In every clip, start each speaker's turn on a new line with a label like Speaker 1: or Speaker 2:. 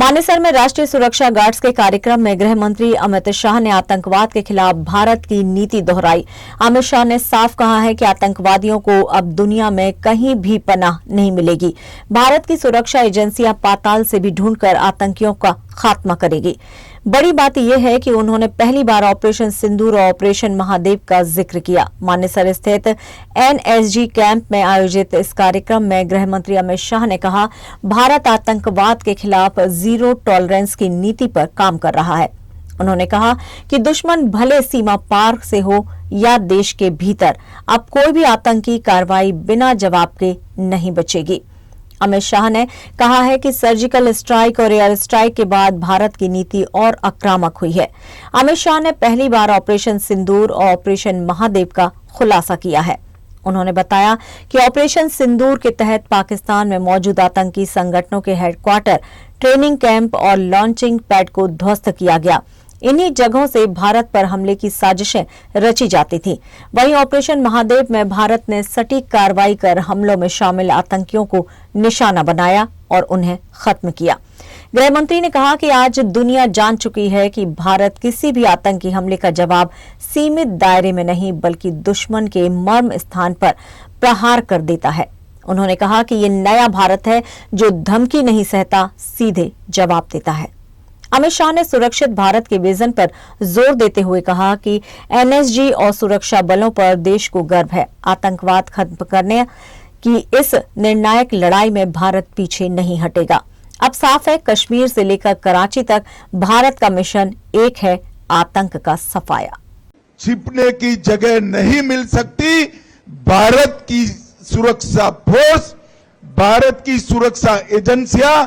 Speaker 1: मानेसर में राष्ट्रीय सुरक्षा गार्ड्स के कार्यक्रम में गृह मंत्री अमित शाह ने आतंकवाद के खिलाफ भारत की नीति दोहराई। अमित शाह ने साफ कहा है कि आतंकवादियों को अब दुनिया में कहीं भी पनाह नहीं मिलेगी। भारत की सुरक्षा एजेंसियां पाताल से भी ढूंढकर आतंकियों का खात्मा करेगी। बड़ी बात यह है कि उन्होंने पहली बार ऑपरेशन सिंदूर और ऑपरेशन महादेव का जिक्र किया। मानेसर स्थित एनएसजी कैंप में आयोजित इस कार्यक्रम में गृह मंत्री अमित शाह ने कहा, भारत आतंकवाद के खिलाफ जीरो टॉलरेंस की नीति पर काम कर रहा है। उन्होंने कहा कि दुश्मन भले सीमा पार से हो या देश के भीतर, अब कोई भी आतंकी कार्रवाई बिना जवाब के नहीं बचेगी। अमित शाह ने कहा है कि सर्जिकल स्ट्राइक और एयर स्ट्राइक के बाद भारत की नीति और आक्रामक हुई है। अमित शाह ने पहली बार ऑपरेशन सिंदूर और ऑपरेशन महादेव का खुलासा किया है। उन्होंने बताया कि ऑपरेशन सिंदूर के तहत पाकिस्तान में मौजूद आतंकी संगठनों के हेडक्वार्टर, ट्रेनिंग कैंप और लॉन्चिंग पैड को ध्वस्त किया गया। इन्हीं जगहों से भारत पर हमले की साजिशें रची जाती थी। वहीं ऑपरेशन महादेव में भारत ने सटीक कार्रवाई कर हमलों में शामिल आतंकियों को निशाना बनाया और उन्हें खत्म किया। गृह मंत्री ने कहा कि आज दुनिया जान चुकी है कि भारत किसी भी आतंकी हमले का जवाब सीमित दायरे में नहीं बल्कि दुश्मन के मर्म स्थान पर प्रहार कर देता है। उन्होंने कहा कि ये नया भारत है जो धमकी नहीं सहता, सीधे जवाब देता है। अमित शाह ने सुरक्षित भारत के विजन पर जोर देते हुए कहा कि एनएसजी और सुरक्षा बलों पर देश को गर्व है। आतंकवाद खत्म करने की इस निर्णायक लड़ाई में भारत पीछे नहीं हटेगा। अब साफ है, कश्मीर से लेकर कराची तक भारत का मिशन एक है, आतंक का सफाया।
Speaker 2: छिपने की जगह नहीं मिल सकती। भारत की सुरक्षा फोर्स, भारत की सुरक्षा एजेंसियां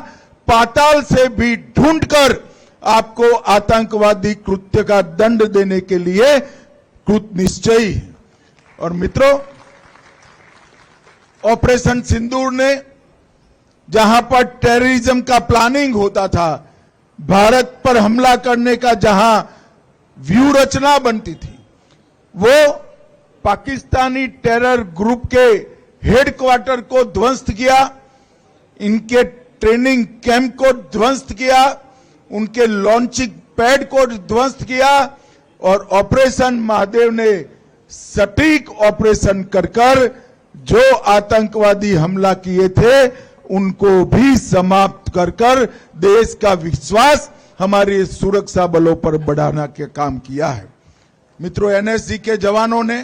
Speaker 2: पाताल से भी ढूंढकर आपको आतंकवादी कृत्य का दंड देने के लिए कृत निश्चयी है। और मित्रों, ऑपरेशन सिंदूर ने जहां पर टेररिज्म का प्लानिंग होता था, भारत पर हमला करने का जहां व्यू रचना बनती थी, वो पाकिस्तानी टेरर ग्रुप के हेडक्वार्टर को ध्वस्त किया, इनके ट्रेनिंग कैंप को ध्वस्त किया, उनके लॉन्चिंग पैड को ध्वस्त किया और ऑपरेशन महादेव ने सटीक ऑपरेशन कर जो आतंकवादी हमला किए थे उनको भी समाप्त कर देश का विश्वास हमारे सुरक्षा बलों पर बढ़ाने का काम किया है। मित्रों, एनएसजी के जवानों ने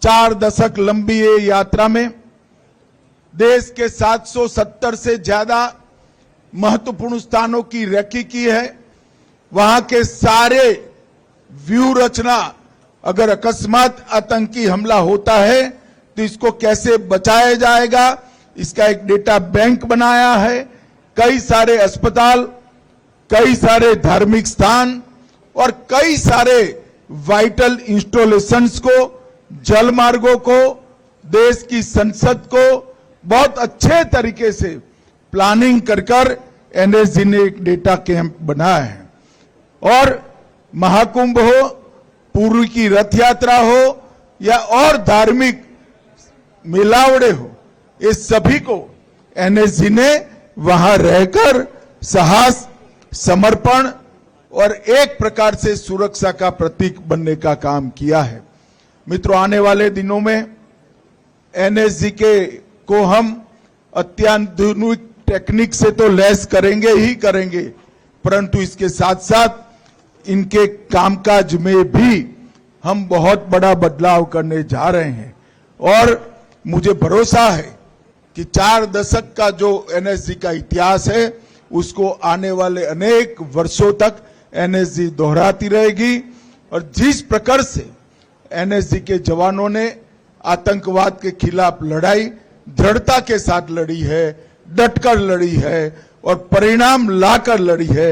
Speaker 2: 4 दशक लंबी ये यात्रा में देश के 770 से ज्यादा महत्वपूर्ण स्थानों की रेकी की है। वहां के सारे व्यू रचना, अगर अकस्मात आतंकी हमला होता है तो इसको कैसे बचाया जाएगा, इसका एक डेटा बैंक बनाया है। कई सारे अस्पताल, कई सारे धार्मिक स्थान और कई सारे वाइटल इंस्टॉलेशंस को, जल मार्गों को, देश की संसद को बहुत अच्छे तरीके से प्लानिंग कर एनएसजी ने एक डेटा कैंप बनाया है। और महाकुंभ हो, पूर्व की रथ यात्रा हो या और धार्मिक मिलावड़े हो, इस सभी को एनएसजी ने वहां रहकर साहस, समर्पण और एक प्रकार से सुरक्षा का प्रतीक बनने का काम किया है। मित्रों, आने वाले दिनों में एनएसजी को हम अत्याधुनिक टेक्निक से तो लैस करेंगे ही करेंगे, परंतु इसके साथ साथ इनके कामकाज में भी हम बहुत बड़ा बदलाव करने जा रहे हैं। और मुझे भरोसा है कि 4 दशक का जो एनएसजी का इतिहास है उसको आने वाले अनेक वर्षों तक एनएसजी दोहराती रहेगी। और जिस प्रकार से एनएसजी के जवानों ने आतंकवाद के खिलाफ लड़ाई दृढ़ता के साथ लड़ी है, डटकर लड़ी है और परिणाम लाकर लड़ी है।